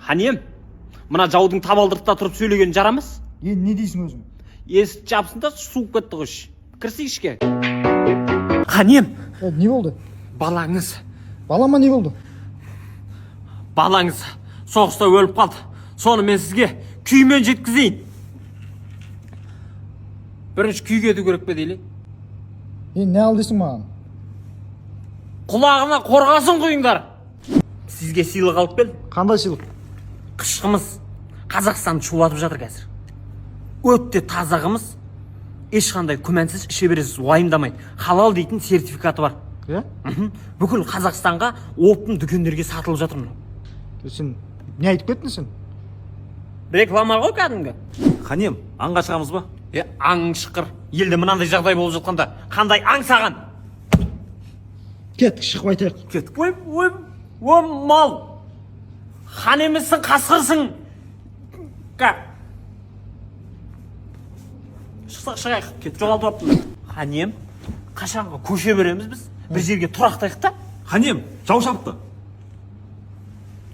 Ханем, мына жаудың табалдырықта тұрып сөйлеген жарамас? Не дейсің өзің? Есік жапсын да суып кетті ғой. Кірсей ішке. Ханем, Не болды? балаңыз Балама не болды? балаңыз соғыста өліп қалды. Соны мен сізге күймен жеткізейін. Бірінші күйге еду керек пе дейлі? Не ал дейсің маған? Құлағына қорғасын құйыңдар. Сізге сыйлық алып кел. Қандай сыйлық? Қышқымыз Қазақстанды шулатып жатыр қазір. Өтте таза қымыз. Ешқандай күмәнсіз іше бересіз, уайымдамай. Халал дейтін сертификаты бар. Бүкіл Қазақстанға оптын дүкендерге сатылып жатыр мынау. Сен не айтып кеттің сен? Реклама ғой кәдімгі. Ханем, аңға шығамыз ба? Аң шықыр. Елде мынандай жағдай болып жатқанда қандай аң саған? Кеттік, шығып айтайық. Кеттік. Ой, мал. Хан емессің, қасқырсың. Шығайық, кет, жоғалтып аптым. Ханем, қашанғы көше береміз біз? Бір жерге тұрақтайық та? Ханем, жау шапты.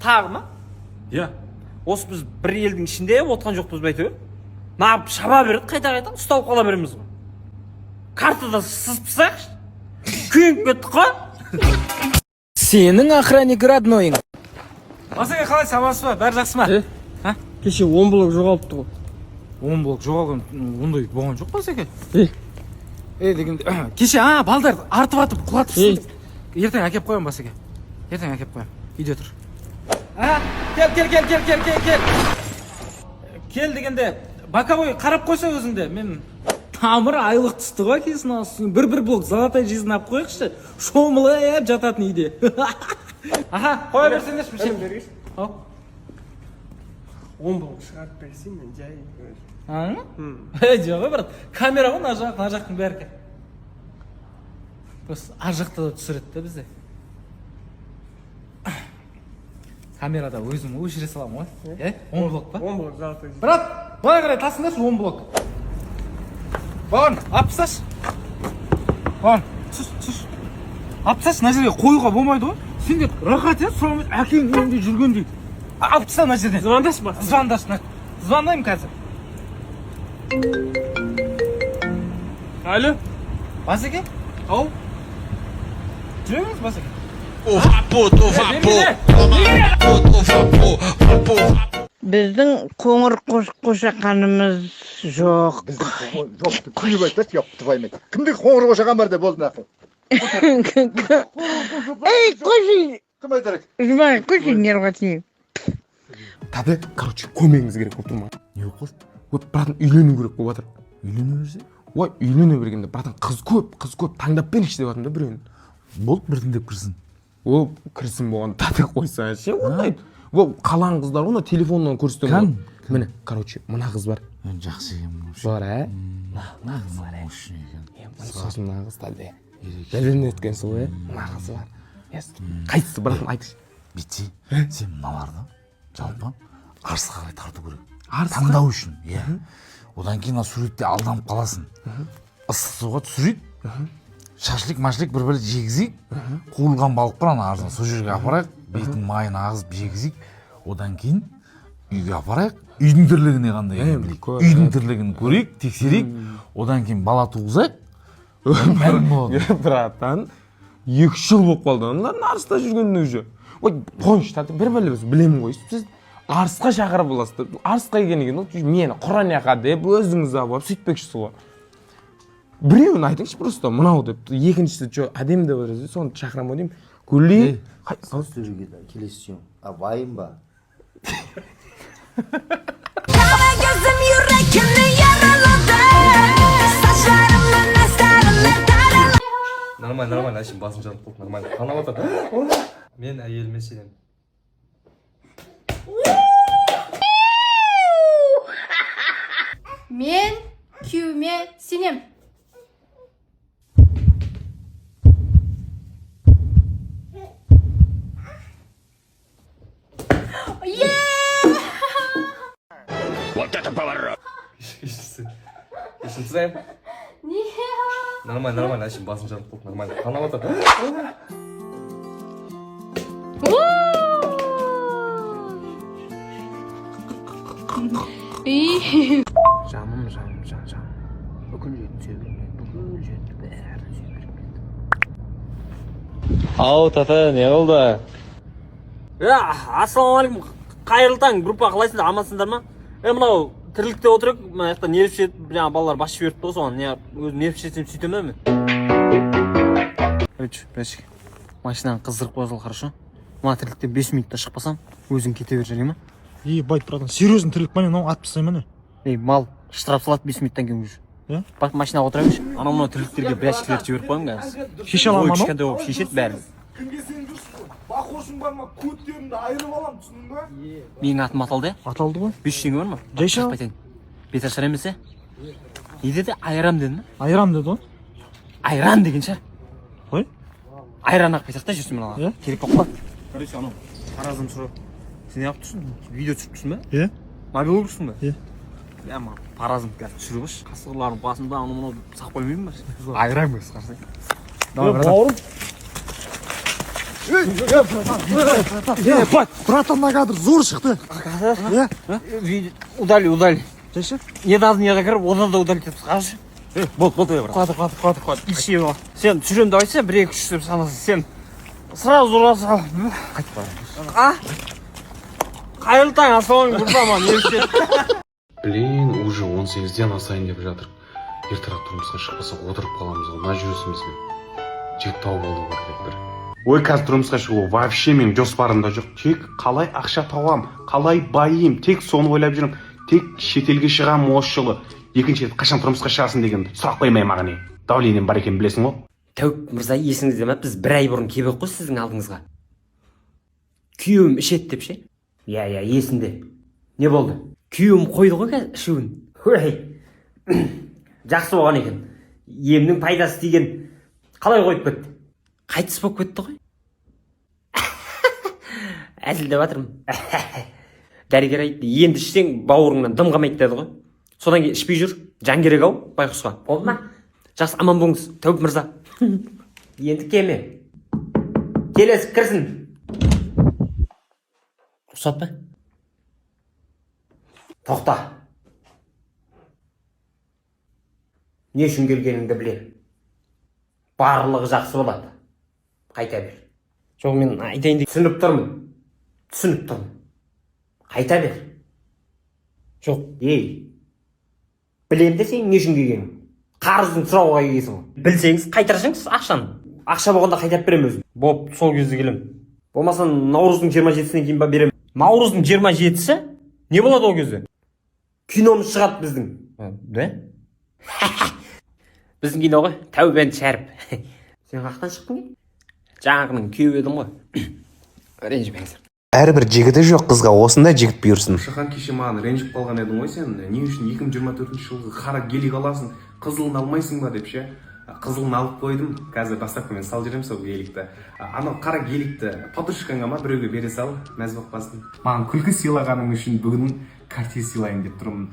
Тағы ма? Иә. Осы біз бір елдің ішінде отқан жоқпыз бәйтеу. Нағып шаба береді, қайта ұсталып қала береміз ғой. Картада сызып күйініп кеттік қой. Сенің охранник роднойың. Басеке қалай сабасы ба? Бәрі жақсы ма? Кеше 10 блок жоғалыпты ғой. 10 блок жоғалған ондай болған жоқ басеке. Дегенде кеше балдар артып атып құлатып сылдық. Ертең әкеп қоям басеке. Ертең әкеп қоям. Үйде тұр. Кел. Кел дегенде боковой қарап қойса өзіңде. Мен Тамыр айлық түсті ғой кесін алсын. Бір блок золотой жизнь ап қойықшы. Шомылып жататын үйде. қоя берсеңдерші мүшел бергеш. 10 блок шығарып берсең мен жай Жоқ, брат. Камера ғой, мына жақтың бәрі. Просто ар жақта да түсіреді да бізде. Камерада өзім өшіре салам ғой. 10 блок па? 10 блок золотой. Брат, былай қарай тасыңдаршы 10 блок. Бауырым, алып тасташы. Бауырым, түс. Алып тасташы, мына жерге қоюға болмайды ғой. Сендер рахат сұрамайды, әкең үйінде жүргендей. Алып таста мына жерден. Звондашы ма? Звондашы. Звондаймын қазір. Алло? Басеке? Ау? Жүреміз, Басеке? Біздің қоңыр қошақанымыз жоқ. Жоқ, күліп айтады, жоқ, тваймен. Кімде қоңыр қошаған бар да болды нақыл. Эй, қоши! Кім айтарек? Жұмай, қоши нерватив. Тады, көмегіңіз керек болып тұрма. не болып қалды? Братан үйлену керек болып жатыр. Үйлене берсе? Ой, үйлене бергенде, братан қыз көп, таңдап беріші деп жатырмын да біреуін. Болды бірдеңдеп кірсін. Ол кірсін болған тады қойса ше, ондай. Ол қалан қыздар, оны телефоннан көрсетемін. Кім? Міне, мына қыз бар. Жақсы екен. Бар, Мына қыз бар, Сосын мына қыз тәлде. Бәлбен өткен сол, мына қыз бар. Қайсысы, братан, айтшы. Битси, сен мыналарды жалпы арысқа қарай тарту керек. Арысқа? Таңдау үшін, Одан кейін суретте алданып қаласың. Ыстық суға түсірейік. Шашлик бір жегізейік. Қуылған балық бар ана арзан. Сол жерге апарайық. Бетін майын ағызып жегізейік. Одан кейін үйге апарайық. Үйдің тірлігіне қандай екенін білейік. Үйдің тірлігін көрейік, тексерейік. Одан кейін бала туғызайық. Мәлім болады. Братан, 2 жыл болып қалды. Олардың арыста жүргеніне уже. Ой, қойшы, тәті бір білеміз, білемін ғой. Сіз арысқа шақырып боласыздар. Арысқа келген мені Құраняға деп өзіңіз алып сөйтпекшісіз ғой. Біреуін айтыңызшы просто мынау деп. Екіншісі әдемі деп отырсыз, соны шақырамын деймін. Гүлей. Сөзсіздерге келесі вайым ба? Нормально, әшім басын жанып қойып, нормально. Қанап отыр. Мен әйеліме сенемін. Мен күйеуіме сенем. Ешін сұрайым? Не? Нормально, әшім басын жанып қойып, нормально. Қанап отыр. Жаным, жан. Бүкіл жерін сүйбірген, бүкіл жерді бәрін сүйбірген. Ау, тата, не болды? Ассалаумағалейкум. Қайырлы таң, группа қалайсыңдар, амансыңдар ма? Мынау тірлікте отырып, мына жақта нерв шет, жаңа балалар басшы беріп тұр соған, не өзім нерв шетсем сөйтем мен. Бәшік. Машинаны қыздырып қойсал, хорошо? Мына тірліктен 5 минутта шықпасам, өзің кете бер, жарай ма? Байт, братан, серьезно тірлік па не, мынау атып тастаймын міне. Мал штраф салады 5 минуттан кейін уже. Машинаға отыра берші. Анау мынау тірліктерге бәшіктерді жіберіп қойым қазір. Шеше аламын анау? Кішкентай болып шешеді бәрін. Кімге сен жүрсің? Бақошың бар ма? Көттерімді айырып алам, түсіндің ба? Менің атым аталды, Аталды ғой. 500 теңге бар ма? Жайша. Бет ашар емес, не деді? Айрам деді ма? Айрам деді ғой. Айран деген шығар. Қой? Айран ақ бетақта жүрсің мен аға. Керек болып қалады. Короче, анау таразым сұрау. Сен не қылып тұрсың? Видео түсіріп тұрсың ба? Мобил тұрсың ба? Ма таразым қазір түсіріп қойшы. Қасқырлардың басында анау мынау сақ қоймаймын ба? Айран емес қарсың. Бауырым. Братан, мына кадр зор шықты. Удали. Жайша. Недавно кіріп, одан да удалить етіп қаршы. Болды, брат. Қуады. Ищи его. Сен түсірем давайся, 1-2-3 деп санасын. Сен сразу ұраса. Қайтып бара. Қайырлы таң, ассалаумағалейкум, группама, не істеді? Блин, уже 18-ден асайын деп жатыр. Ертерек тұрмысқа шықпаса отырып қаламыз ғой. Мына жүрісімізбен. Жігіт тауып алу керек бір. Ой, қазір тұрмысқа шығу вообще менің жоспарымда жоқ. Тек қалай ақша табам, қалай байым, тек соны ойлап жүрмін. Тек шетелге шығам осы жылы. Екінші рет қашан тұрмысқа шығасың деген сұрақ қоймай маған не. Давлением бар екенін білесің ғой. Тәуіп мырза, есіңізде ме? Біз 1 ай бұрын келіп қой сіздің алдыңызға. Күйеуім ішеді деп ше? Я, есімде. Не болды? Күйеуім қойды ғой қазір ішуін. Жақсы болған екен. Емнің пайдасы тиген. Қалай қойып кетті? Қайтыс болып кетті ғой. Әзілдеп жатырмын. Дәрігер айтты, енді ішсең бауырыңнан дым қалмайды деді ғой. Содан кейін ішпей жүр. Жан керек ау байқұсқа. Болды ма? Жақсы, аман болыңыз, Тәуіп мырза. Енді кеме. Келесі кірсін. Рұқсат па? Тоқта. Не үшін келгеніңді білем. Барлығы жақсы болады. Қайта бер. Жоқ, мен айтайын деп түсініп тұрмын. Қайта бер. Жоқ, білем десең не үшін келгенің? Қарызын сұрауға келгенсің ғой. Білсеңіз қайтарсаңыз ақшаны. Ақша болғанда қайтарып беремін өзім. Боп, сол кезде келем. Болмаса наурыздың 27-сінен кейін ба беремін. Наурыздың 27-сі? Не болады ол кезде? Киномыз шығады біздің. Да? Біздің кино ғой, Тәубен Шәріп. Сен қақтан шықтың не? Жаңағының күйеуі едім ғой. Ренжімеңіздер. Әрбір жігіті жоқ қызға осындай жігіт бұйырсын. Шахан кеше маған ренжіп қалған едің ғой сен. Не үшін 2024 жылғы қара гелик аласың, қызылын алмайсың ба деп ше. Қызылын алып қойдым. Қазір бастапқымен салып жүремін сол геликті. Анау қара геликті подружкаңа ма біреуге бере сал, мәз бақпасын. Маған күлкі сыйлағаның үшін бүгін картиз сыйлайын деп тұрмын.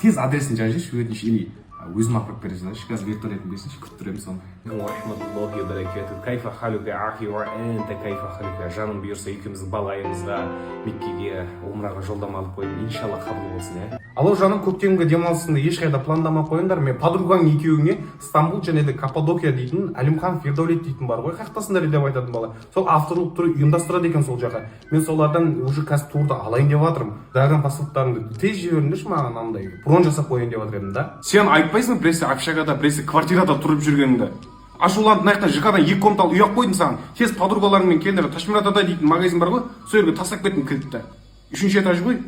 Тез адресін жазшы, өтініш или өзім апарып бере салайыншы. Қазір вертолетін берсінші, күтіп тұрамын соны. Рахматуллахи баракату. Кайфа халука ахи ва энта кайфа халука. Жаным бұйырса екеуміздің балайымызға Меккеге умраға жолдама алып қойдым. Иншалла қабыл болсын, Алло, жаным, көктемгі демалысыңды ешқайда пландамай қойыңдар. Мен подругаң екеуіңе Стамбул және де Каппадокия дейтін Әлімхан Фердәулет дейтін бар ғой. Қақтасыңдар деп айтатын бала. Сол авторлық түрі ұйымдастырады екен сол жаққа. Мен солардан уже қазір турды алайын деп жатырмын. Дайған паспорттарыңды тез жіберіңдерші маған андай. Бронь жасап қояйын деп жатыр едім да. Сен айтпайсың біресе общагада, біресе квартирада тұрып жүргеніңді. Ашуланып мына жақта ЖК-дан 2 комнаталы үй алып қойдым саған. Тез подругаларыңмен келіңдер. Ташмиратада дейтін магазин бар ғой. Сол жерге тастап кеттім кілтті. 3-ші этаж ғой.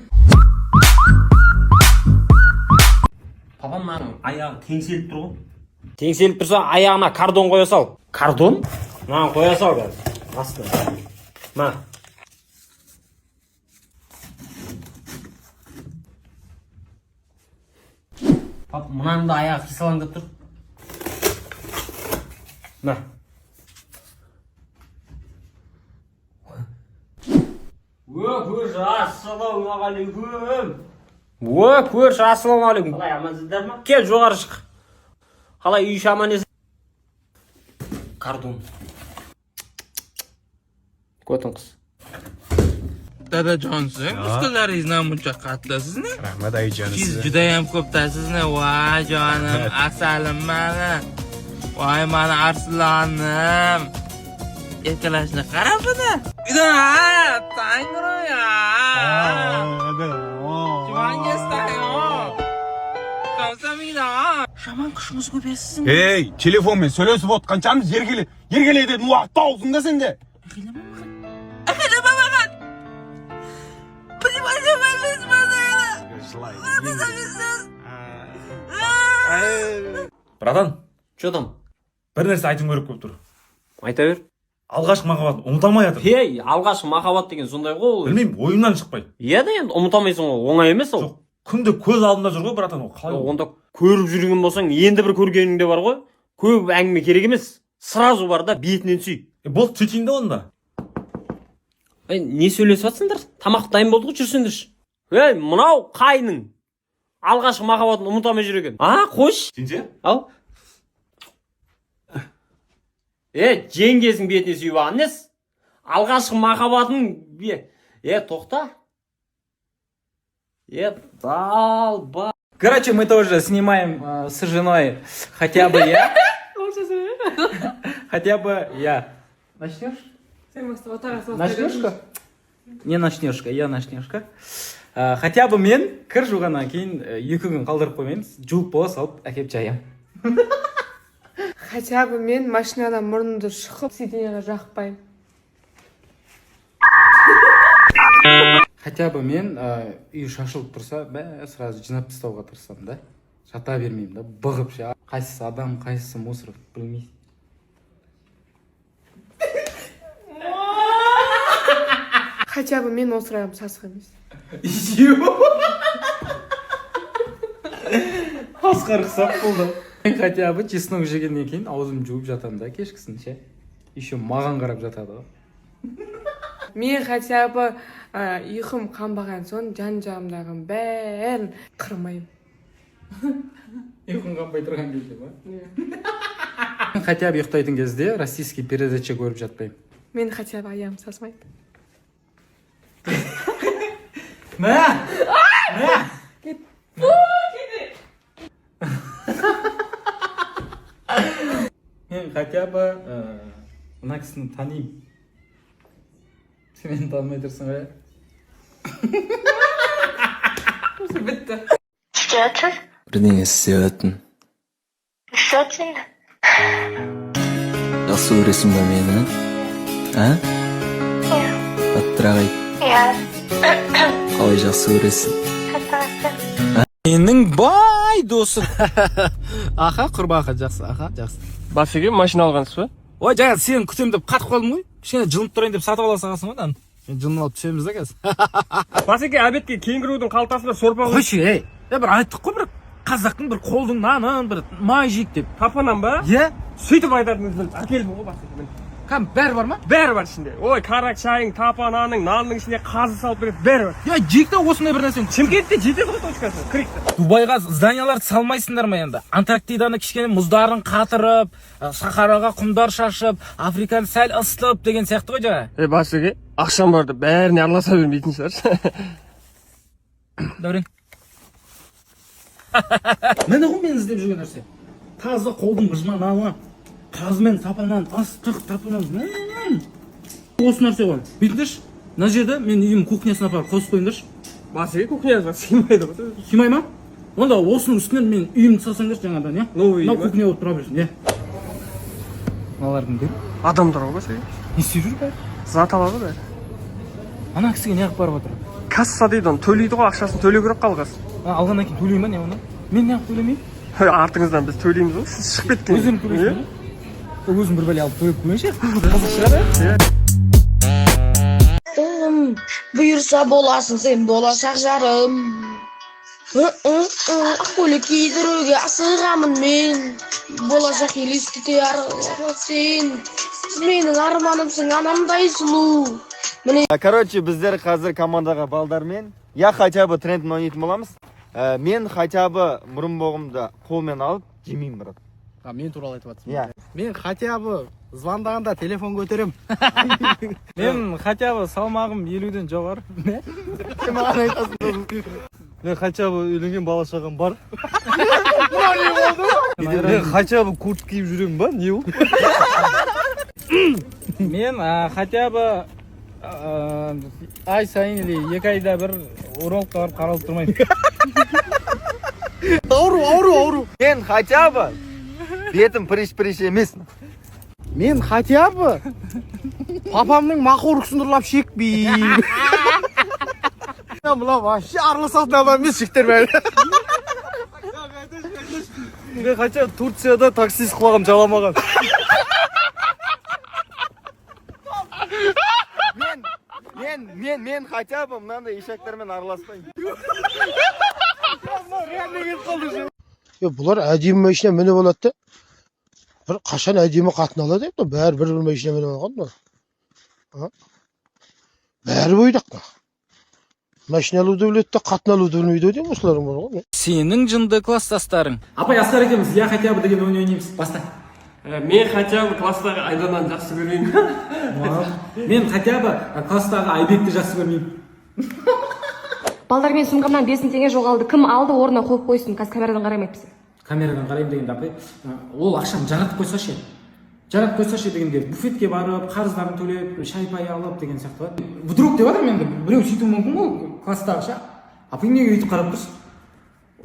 Папам маған аяғы теңселіп тұр ғой. Теңселіп тұрса, аяғына кардон қоя сал. Кардон? Маған қоя сал қазір. Астына. Ма. Пап, мұнаның да аяғы қисалаңдап тұр. Ма. Көрші, ассалаумағалейкум. Қалай, амансыздар ма? Кел, жоғары шық. Қалай, үй іші аман есен? Кардон. Көтін қыз. dadajonsiz, muskullaringiz namuncha qattiq sizni. Rahmat ayajon. Siz juda ham ko'pda sizni. Voy jonim, asalim mani. Voy mani arslonim. Erkalashni qara buni. Ida, tangro ya. Juvangestayo. Kamsamida. Şaman kuşumuz göbesisin. Hey, telefonмен сөйлесіп отқаншамыз ергеле дедің уақытта аузыңда сенде. Братан, Че там? бір нәрсе айтым керек болып тұр. Айта бер. Алғашқы махаббат ұмыта алмай жатыр. Ей, алғашқы махаббат деген сондай ғой ол. Білмеймін, ойымнан шықпайды. Иә да енді ұмытамайсың ғой, оңай емес ол. Жоқ, күнде көз алдымда жүр ғой, братан, ол қалай? Онда көріп жүрген болсаң, енді бір көргенің де бар ғой. Көп әңгіме керек емес. Сразу бар да бетінен сүй. Болды, сөйтейін де онда. Не сөйлесіп жатсыңдар? Тамақ дайын болды ғой, жүрсеңдерші. Ей, мынау қайның. Алғашқы махаббатын ұмытамай жүр екен. Қойшы. Сенсе? Ал. Жеңгесің бетіне сүйіп алған нес? Алғашқы махаббатын тоқта. Балба. Короче, мы тоже снимаем с женой хотя бы я. Хотя бы я. Начнешь? Начнешка? Не начнешка, я начнешка. Хотя бы мен кір жуғаннан кейін 2 күн қалдырып қоймаймыз. Жуып бола салып әкеп жаям. Хотя бы мен машинадан мұрнымды шықып сиденьеге жақпаймын. Хотя бы мен үй шашылып тұрса, сразу жинап тастауға тырысамын да. Жата бермеймін да, бұғып ше. Қайсысы адам, қайсысы мусор, білмейсің. Хотя бы мен осырайым сасық емес. Асқар қысап болды. Мен хотя бы чеснок жегеннен кейін аузым жуып жатамын да кешкісін ше. Еще маған қарап жатады ғой. Мен хотя бы ұйқым қанбаған соң жан-жағымдағын бәрін қырмаймын. Ұйқым қанбай тұрған кезде ма? Мен хотя бы ұйықтайтын кезде российский передача көріп жатпаймын. Мен хотя бы аяғым сасмайды. Мен хотя бы мына кісіні танимын. Сен мені танымай тұрсың ғой. Бітті. Бірдеңе істеп жаттым. Жақсы көресің ба мені? Аттырақ айт. Қалай жақсы көресің? Менің бай досым. Аха, құрбақа жақсы, жақсы. Басеге машина алғансыз ба? Ой, жаңа сені күтем деп қатып қалдым ғой. Кішкене жылынып тұрайын деп сатып ала салғансың ғой дан. Жылынып алып түсеміз да қазір. Басеге әбетке кенгірудің қалтасында сорпа ғой. Қойшы, бір айттық қой, бір қазақтың бір қолдың нанын, бір май жейік деп. Тапанан ба? Иә. Сөйтіп айтатыныңыз біліп әкелдім ғой Басеге. Кәм, бәрі бар ма? Бәрі бар ішінде. Ой, қарак шайың, тапананың, нанның ішіне қазы салып береді, бәрі бар. Я жейік та осындай бір нәрсені. Шымкентте жетеді ғой точкасы, крикті. Дубайға зданияларды салмайсыңдар ма енді? Антарктиданы кішкене мұздарын қатырып, Сахараға құмдар шашып, Африканы сәл ысытып деген сияқты ғой жаңа. Басеге, ақшам барды, бәріне араласа бермейтін шығар. Дәурен. Мені ғой мен іздеп жүрген нәрсе. Таза қолдың жманауы, қазымен тапанан, астық тапанан. Осы нәрсе ғой. Бүйтіңдерші, мына жерде мен үйім кухнясына апарып қосып қойыңдаршы. Басеге кухнясына сыймайды ғой. Сыймай ма? Онда осының үстінен мен үйімді салсаңдаршы жаңадан, иә? Новый үй ма? Мынау кухня болып тұра берсін, иә? Мыналардың кім? Адамдар ғой Басеге. Не істеп жүр бәрі? Зат алады бәрі. Ана кісіге неғып барып отыр? Касса дейді, оны төлейді ғой, ақшасын төлеу керек қалғас. Алғаннан кейін төлей ма не оны? Мен неғып төлемеймін? Артыңыздан біз төлейміз ғой, сіз шығып кеткен. Өздерің төлейсің бе? Өзім бір бәле алып төлеп қойыншы. Қызық шығар, Бұйырса боласың сен болашақ жарым. Көлік кидіруге асығамын мен. Болашақ елестете арғы сен. Менің арманымсың анамдай сұлу. Короче, біздер қазір командаға балдармен я хотя бы трендін ойнайтын боламыз. Мен хотя бы мұрын боғымды қолмен алып жемеймін, брат. Мен туралы айтып жатсың. Иә. Мен хотя бы звондағанда телефон көтерем. Мен хотя бы салмағым 50-ден жоғары. Не? Сен маған айтасың. Мен хотя бы үйленген бала шағам бар. Мен хотя бы куртка киіп жүремін ба? Не ол? Мен хотя бы ай сайын или 2 айда бір урологқа барып қаралып тұрмаймын. Ауру. Мен хотя бы бетім прыш емес. Мен хотя бы папамның мақорықсын ұрлап шекпеймін. Мына вообще араласатын адам емес жігіттер бәрі. Мен хотя бы Турцияда таксист құлағым жаламаған. Мен хотя бы мынандай ешектермен араласпаймын. Бұлар әдемі машина мініп алады да. Бір қашан әдемі қатын алады деп, бәрі бір машина мініп алған ба? Бәрі бойдақ па? Машина алуды біледі де, қатын алуды білмейді деп осыларың бар ғой. Сенің жынды класстастарың. Апай, Асқар екеуміз я хотя бы деген ойын ойнаймыз. Баста. Мен хотя бы класстағы Айдананы жақсы көрмеймін. Мен хотя бы класстағы Айбекті жақсы көрмеймін. Балдар, мен сумкамнан 5 теңге жоғалды. Кім алды, орнына қойып қойсын. Қазір камерадан қараймайсыз. Камерадан қараймын дегенде апай, ол ақшаны жаратып қойса ше. Жаратып қойса ше дегенде буфетке барып, қарыздарын төлеп, шай-пай алып деген сияқты бар. Вдруг деп жатырмын енді. Біреу сөйтуі мүмкін ғой класстағы ше. Апай неге өйтіп қарап тұрсың?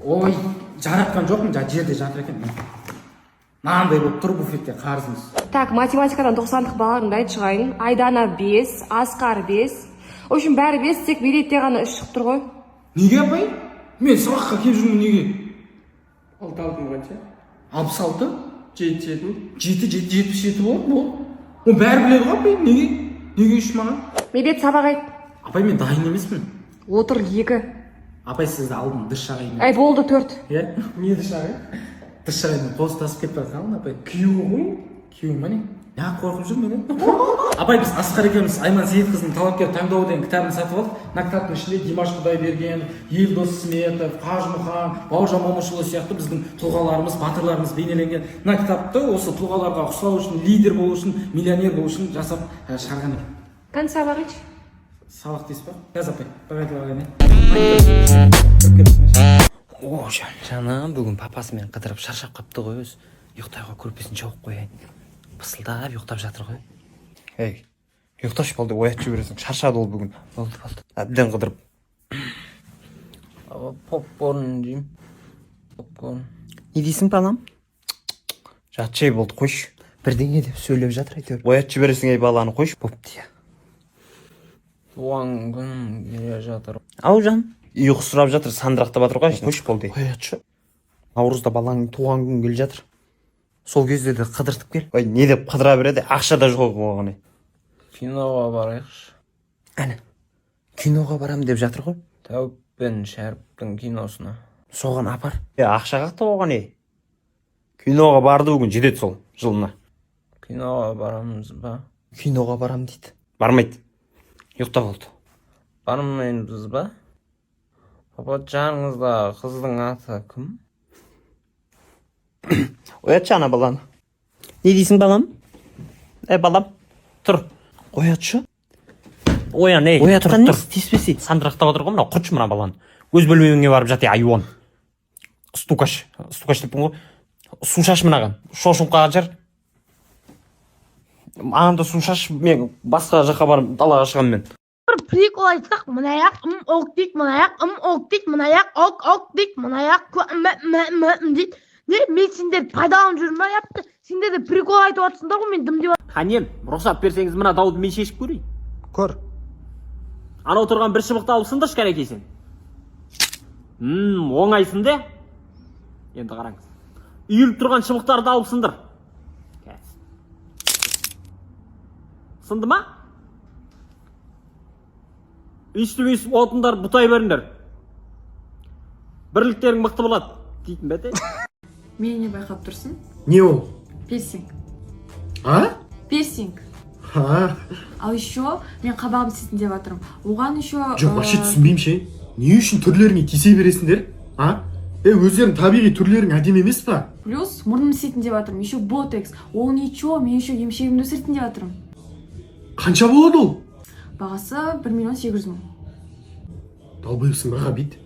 Ой, жаратқан жоқпын, жерде жатыр екен. Мынандай болып тұр буфетте қарызымыз. Так, математикадан 90-дық балаларымды айтып шығайын. Айдана 5, Асқар 5. В общем, бәрі 5, тек билетте ғана 3 шығып тұр ғой. Неге апай? Мен сабаққа келіп жүрмін неге? 6 алтын қанша? 66? 77 болады бұл. Ол бәрі біледі ғой апай, неге? Неге үш маған? Медет сабақ айт. Апай, мен дайын емеспін. Отыр 2. Апай, сізді алдым дұрыс шағайын. Ай, болды 4. Е? Не дұрыс шағайын? Дұрыс шағайын қостасып кетіп бара қалың апай. Күйеуі ғой? Күйеуі ма не? Я қорқып жүр менен. Апай, біз Асқар екеуміз Айман Сейітқызының талапкер таңдауы деген кітабын сатып алдық. Мына кітаптың ішінде Димаш Құдайберген, Елдос Сметов, Қажымұхан, Бауыржан Момышұлы сияқты біздің тұлғаларымыз, батырларымыз бейнеленген. Мына кітапты осы тұлғаларға ұқсау үшін, лидер болу үшін, миллионер болу үшін жасап шығарған екен. Қандай сабақ айтшы? Сабақ дейсіз ба? Жаз апай, бағайтып алған. О, жаным, бүгін папасымен қыдырып шаршап қапты ғой өзі. Ұйықтауға көрпесін жауып қояйын. Пысылдап ұйықтап жатыр ғой. Ей, ұйықташы балды оятып жібересің. Шаршады ол бүгін. Болды. Әбден қыдырып. Попкорн деймін. Попкорн. Не дейсің балам? Жатшай болды, қойшы. Бірдеңе деп сөйлеп жатыр әйтеуір. Оятып жібересің ей баланы, қойшы. Бопты я. Туған күнім келе жатыр. Ау жан. Ұйқы сұрап жатыр, сандырақтап жатыр ғой. Қойшы болды. Оятшы. Наурызда балаңның туған күн келе жатыр. Сол кезде де қыдыртып кел. Ой, не деп қыдыра береді, ақша да жоқ оған. Киноға барайықшы. Әне, киноға барам деп жатыр ғой. Тәуіп пен Шәріптің киносына. Соған апар. Ақша қақты оған ей. Киноға барды бүгін жетеді сол жылына. Киноға барамыз ба? Киноға барам дейді. Бармайды. Ұйықта болды. Бармаймыз ба? Папа, жаныңызда қыздың аты кім? Оятшы ана баланы. Не дейсің балам? Балам, тұр. Оятшы. Оян, ей. Оятқан нес? Теспесі. Сандырақтап отыр ғой, мынау құртшы мына баланы. Өз бөлмеңе барып жат, айуан. Стукаш. Стукаш деппін ғой. Су шаш мынаған. Шошынқаға жар. Ағанда су шаш, мен басқа жаққа барып далаға шығам мен. Бір прикол айтсақ, мына аяқ ок дейді, мына аяқ ок дейді, мына аяқ ок дейді, мына аяқ дейді. Не, мен сендерді пайдаланып жүрмін ба, япты? Сендер де прикол айтып отырсыңдар ғой, мен дым деп. Ханем, рұқсат берсеңіз мына дауды мен шешіп көрейін. Көр. Анау тұрған бір шыбықты алып сындыршы кәнекей сен. Оңайсың де. Енді қараңыз. Үйіліп тұрған шыбықтарды алып сындыр. Сынды ма? Өйстіп отындар бұтай беріңдер. Бірліктерің мықты болады. Дейтін бәте. Мен не байқап тұрсың? Не ол? Пирсинг. А? Пирсинг. Ал еще мен қабағым істесін деп жатырмын. Оған еще... Жоқ, вообще түсінбеймін ше. Не үшін түрлеріңе тисе бересіңдер? өздерің табиғи түрлерің әдемі емес па? Плюс мұрнымды істейтін деп жатырмын. Еще ботекс. Ол ничего, мен еще емшегімді өсіретін деп жатырмын. Қанша болады ол? Бағасы 1.800.000. Далбайыпсың ба ғабит?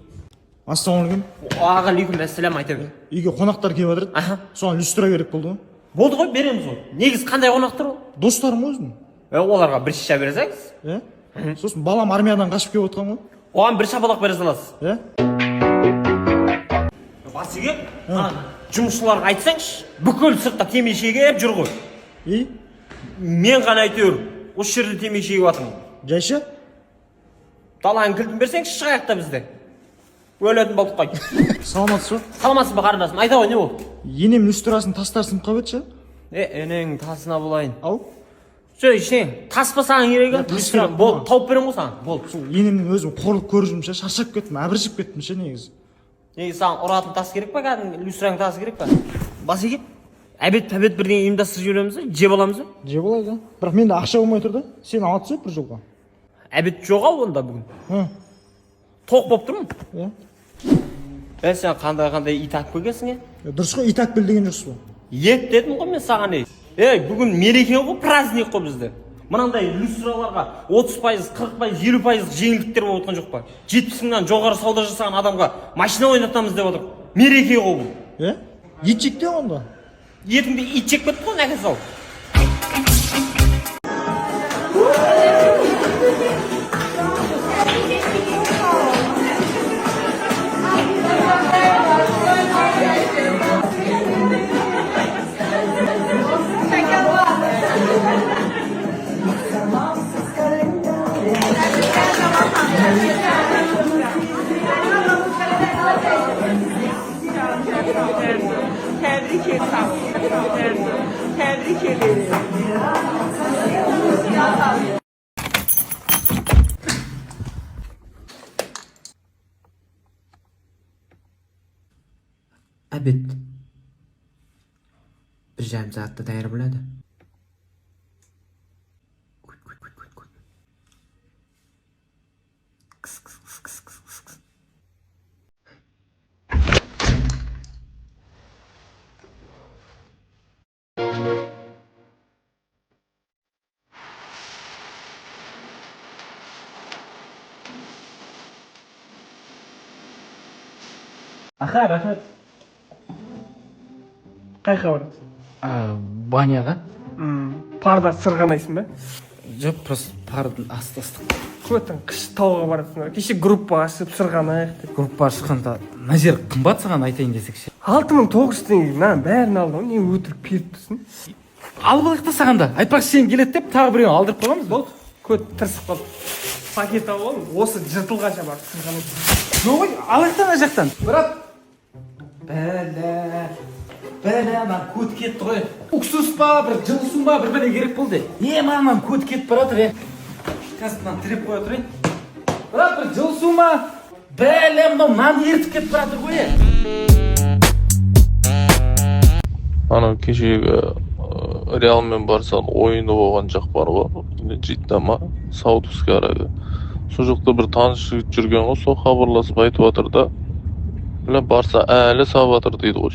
Ассалаумағалейкум. Уағалейкум ассалам, айта бер. Үйге қонақтар келіп жатыр. Соған люстра керек болды ғой. Болды ғой, береміз ғой. Негіз қандай қонақтар ол? Достарым ғой өзім. Оларға бір шиша бере салыңыз. Сосын балам армиядан қашып келіп отқан ғой. Оған бір шапалақ бере саласыз. Басеге, жұмысшыларға айтсаңшы, бүкіл сыртта темекі шегіп жүр ғой. Мен ғана әйтеуір осы жерде темекі шегіп жатырмын. Жайша? Даланың кілтін берсеңші, шығайық та бізде. Өлетін болдық қой. Саламатсыз ба? Саламатсыз ба қарындасым? Айта ғой, не болды? Енем люстрасын тастар сынып қалып еді ше? Енең тасына болайын. Ау? Тас па саған керек? Люстра болды, тауып берем ғой саған. Болды. Енемнің өзім қорлық көріп жүрмін ше, шаршап кеттім, әбіржіп кеттім ше негізі. Неге саған ұратын тас керек па, кәдімгі люстраң тасы керек па? Басеке, әбет бірдеңе ұйымдастырып жібереміз ба? Жеп аламыз ба? Жеп алайық, бірақ менде ақша болмай тұр да. Сен ала түсіп бір жолға. Әбет жоқ ау онда бүгін. Тоқ болып тұрмын. Сен қандай ит әкіп келгенсің? Дұрыс қой, ит әкіп кел деген жоқсыз ба? Ет дедім ғой мен саған. Бүгін мереке ғой, праздник қой бізде. Мынандай люстраларға 30%, 40%, 50% жеңілдіктер болып отқан жоқ па? 70-мыңнан жоғары сауда жасаған адамға машина ойнатамыз деп отыр. Мереке ғой бұл. Ет жек те онда. Етіңді ит жеп кетті ғой, нәке сал. Tebrik ederim. Әбет. Bir жарым сағатта даяр болады. Аха, рахмет. Қай хабар? Баняға. Парда сырғанайсың ба? Жоқ, просто пардың асты-асты. Көтің қыш тауға барасың. Кеше группа ашып сырғанайық деп. Группа ашқанда Назир қымбат саған айтайын десекші. 6900 теңге. Мен бәрін алдым. Не өтірік беріп тұрсың? Алып алайық та саған да. Айтпақшы сен келеді деп тағы біреуін алдырып қойғанбыз. Болды. Көт тырысып қалды. Пакет алып алдым. Осы жыртылғанша барып сырғанайық. Жоқ, алайық та ана жақтан. Брат, Маған көт кетті ғой. Уксус па, бір жылсың ба, бір керек болды. Маған көт кетіп баратыр. Қазір тіреп қоя тұрайын. Брат, бір жылсың ба? Мынау нан ертіп кетіп баратыр ғой. Ана кешегі Реал мен Барсан ойыны болған жақ бар ғой. Жиддама, Саудовский Аравия. Сол жақта бір таныс жігіт жүрген ғой, сол хабарласып айтып жатыр да. Барса әлі сабатыр дейді ғой.